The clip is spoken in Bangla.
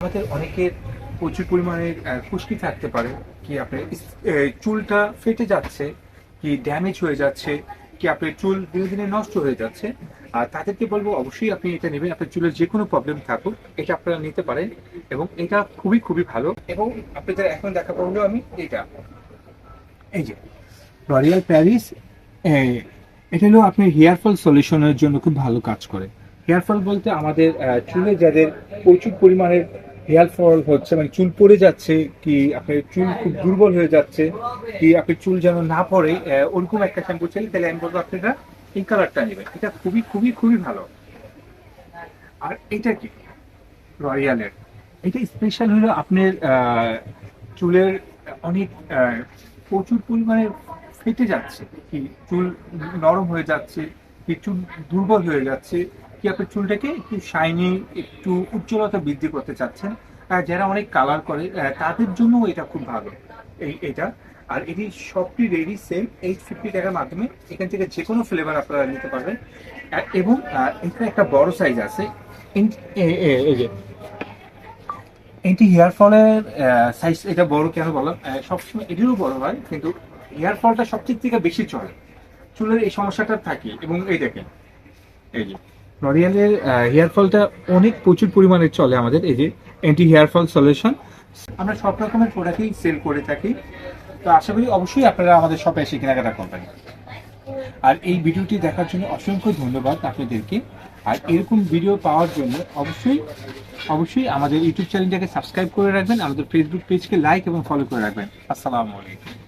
আমাদের অনেকের প্রচুর পরিমাণে খুশকি থাকতে পারে, কি আপনার চুলটা ফেটে যাচ্ছে, কি ড্যামেজ হয়ে যাচ্ছে, কি আপনার চুল দিনে দিনে নষ্ট হয়ে যাচ্ছে। আর তাদেরকে বলবো অবশ্যই আপনি এটা নেবেন। আপনার চুলের যে কোনো প্রবলেম থাকুক এটা আপনারা নিতে পারেন এবং এটা খুবই খুবই ভালো। এবং আপনাদের এখন দেখা করলো আমি এটা, এই যে লরিয়াল প্যারিস, এটা হলো আপনার হেয়ার ফল সলিউশনের জন্য খুব ভালো কাজ করে। হেয়ার ফল বলতে আমাদের চুলে যাদের প্রচুর পরিমাণের হেয়ার ফল হচ্ছে, মানে চুল পড়ে যাচ্ছে, কি আপনার চুল খুব দুর্বল হয়ে যাচ্ছে, কি আপনার চুল যেন না পড়ে, ওরকম একটা শ্যাম্পু চাইলে তাহলে আমি বলবো আপনারা এই কালারটা নেবেন। এটা খুবই খুবই খুবই ভালো। আর এটা কি রয়্যালের, এটা স্পেশাল হলো আপনার চুলের অনেক প্রচুর পরিমাণে ফেটে যাচ্ছে, কি চুল নরম হয়ে যাচ্ছে, কি চুল দুর্বল হয়ে যাচ্ছে, কি আপনার চুলটাকে একটু শাইনি, একটু উজ্জ্বলতা বৃদ্ধি করতে চাচ্ছেন, যারা অনেক কালার করে তাদের জন্য এটা খুব ভালো। এটা আর এটি সবটি রেডি সেম 850 টাকার মাধ্যমে এখান থেকে যে কোনো ফ্লেভার আপনারা নিতে পারবেন। এবং এখানে একটা বড় সাইজ আছে। এই যে এটি হেয়ার ফলের সাইজ, এটা বড় কেন বললাম, সবসময় এটিরও বড় হয়, কিন্তু হেয়ার ফলটা সবচেয়ে থেকে বেশি চলে, চুলের এই সমস্যাটা থাকে। এবং এই দেখেন, এই যে লরিয়ালের হেয়ার ফলটা অনেক প্রচুর পরিমাণে চলে আমাদের। এই যে অ্যান্টি হেয়ার ফল সলিউশন, আমরা সব রকমের প্রোডাক্টই সেল করে থাকি। তো আশা করি অবশ্যই আপনারা আমাদের শপে এসে কেনাকাটা করবেন। আর এই ভিডিওটি দেখার জন্য অসংখ্য ধন্যবাদ আপনাদেরকে। আর এরকম ভিডিও পাওয়ার জন্য অবশ্যই অবশ্যই আমাদের ইউটিউব চ্যানেলটাকে সাবস্ক্রাইব করে রাখবেন, আমাদের ফেসবুক পেজকে লাইক এবং ফলো করে রাখবেন। আসসালামু আলাইকুম।